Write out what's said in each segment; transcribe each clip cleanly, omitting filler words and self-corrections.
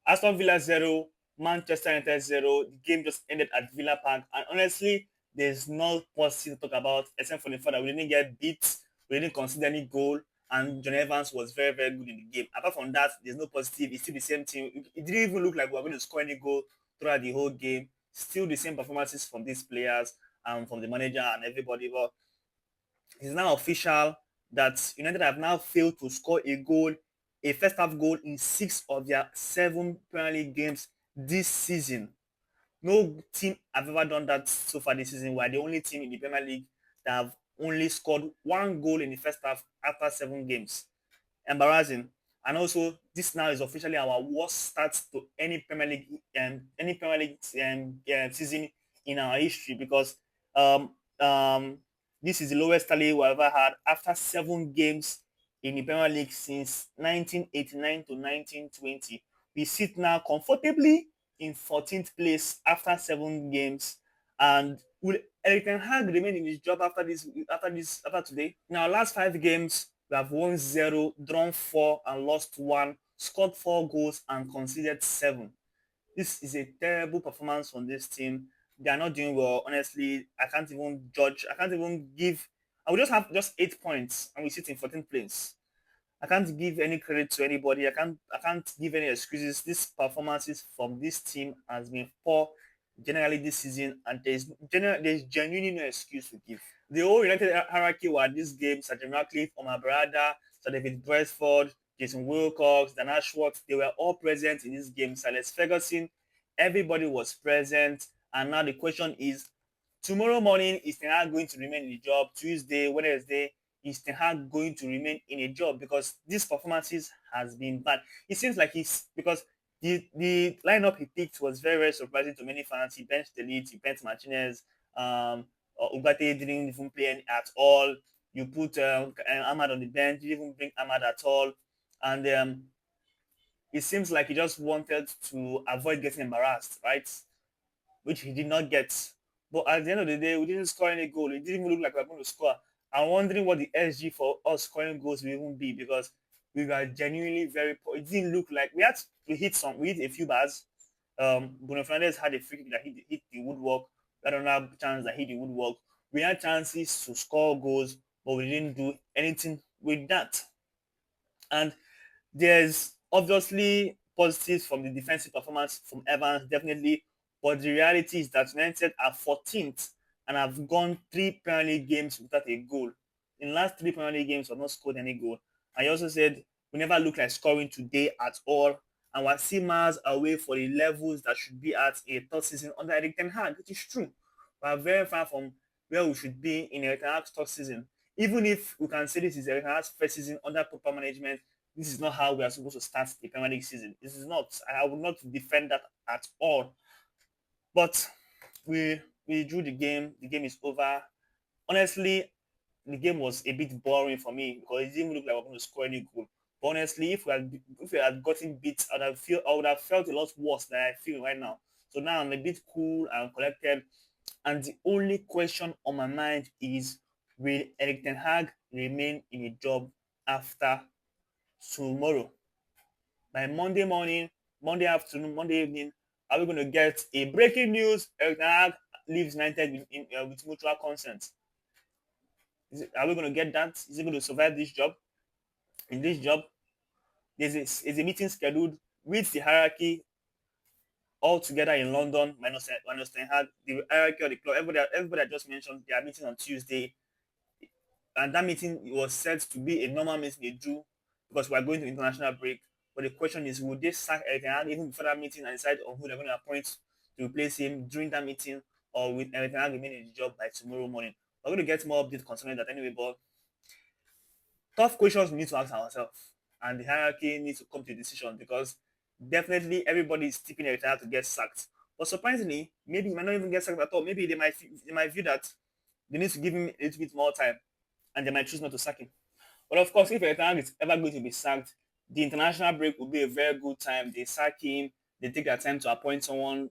Aston Villa 0, Manchester United 0. The game just ended at Villa Park. And honestly, there's no positive to talk about except for the fact that we didn't get beat, we didn't concede any goal, and John Evans was very, very good in the game. Apart from that, there's no positive. It's still the same team. It didn't even look like we were going to score any goal throughout the whole game. Still the same performances from these players and from the manager and everybody. But it's now official that United have now failed to score a goal, a first half goal in 6 of their 7 Premier League games this season. No team have ever done that so far this season. We're the only team in the Premier League that have only scored 1 goal in the first half after 7 games. Embarrassing. And also, this now is officially our worst start to any Premier League season in our history because um, um, this is the lowest tally we ever had after 7 games in the Premier League since 1989 to 1920. We sit now comfortably in 14th place after 7 games. And will Erik Ten Hag remain in his job after today? In our last 5 games, we have won 0, drawn 4, and lost 1, scored 4 goals, and conceded 7. This is a terrible performance from this team. They are not doing well. Honestly, I can't even judge. I can't even give. I will just have just 8 points, and we sit in 14th place. I can't give any credit to anybody. I can't give any excuses. These performances from this team has been poor generally this season, and there's genuinely no excuse to give. The whole United hierarchy were this game: Sergeant Ratcliffe, Omar Barada, Sir David Bradford, Jason Wilcox, Dan Ashworth. They were all present in this game. Silas Ferguson, everybody was present. And now the question is, tomorrow morning, is Ten Hag going to remain in the job? Tuesday, Wednesday, is Ten Hag going to remain in a job? Because these performances has been bad. It seems like he's because the lineup he picked was very, very surprising to many fans. He benched the lead, he benched Martinez, Ugarte didn't even play any at all. You put Ahmad on the bench, you didn't even bring Ahmad at all. And it seems like he just wanted to avoid getting embarrassed, right? Which he did not get. But at the end of the day, we didn't score any goal. It didn't even look like we were going to score. I'm wondering what the SG for us scoring goals will even be because we were genuinely very poor. It didn't look like we hit a few bars. Bruno Fernandes had a free kick that hit the woodwork. We had another chance that hit the woodwork. We had chances to score goals, but we didn't do anything with that. And there's obviously positives from the defensive performance from Evans, definitely. But the reality is that United are 14th and have gone 3 Premier League games without a goal. In the last 3 Premier League games, we have not scored any goal. And I also said we never look like scoring today at all. And we're still miles away for the levels that should be at a third season under Erik Ten Hag, which is true. We're very far from where we should be in Erik Ten Hag's third season. Even if we can say this is Erik Ten Hag's first season under proper management, this is not how we are supposed to start the Premier League season. This is not. I will not defend that at all. But we drew the game. The game is over. Honestly, the game was a bit boring for me because it didn't look like we were going to score any goal. But honestly, if we had gotten beat, I would have felt a lot worse than I feel right now. So now I'm a bit cool and collected. And the only question on my mind is, will Erik Ten Hag remain in a job after tomorrow? By Monday morning, Monday afternoon, Monday evening, are we going to get a breaking news? Erik Ten Hag leaves United with mutual consent. Are we going to get that? Is he going to survive this job? In this job, there's a meeting scheduled with the hierarchy all together in London, minus Ten Hag, the hierarchy of the club. Everybody I just mentioned, they are meeting on Tuesday. And that meeting was said to be a normal meeting they do because we are going to international break. But the question is, will they sack Erik Ten Hag even before that meeting and decide on who they're going to appoint to replace him during that meeting, or will Erik Ten Hag remain in the job by tomorrow morning? We're going to get more updates concerning that anyway, but tough questions we need to ask ourselves. And the hierarchy needs to come to a decision because definitely everybody is tipping Erik Ten Hag to get sacked. But surprisingly, maybe he might not even get sacked at all. Maybe they might view that they need to give him a little bit more time and they might choose not to sack him. But of course, if Erik Ten Hag is ever going to be sacked, the international break will be a very good time. They sack him, they take their time to appoint someone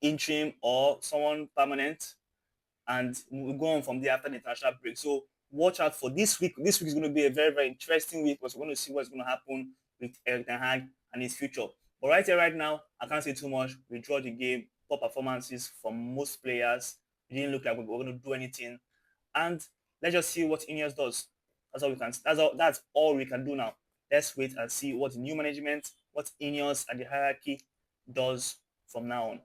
interim or someone permanent, and we'll go on from there after the international break. So watch out for this week. This week is going to be a very, very interesting week because we're going to see what's going to happen with Erik Ten Hag and his future. But right here, right now, I can't say too much. We draw the game, poor performances from most players. It didn't look like we were going to do anything. And let's just see what Ineos does. That's all we can. That's all we can do now. Let's wait and see what the new management, what Ineos and the hierarchy does from now on.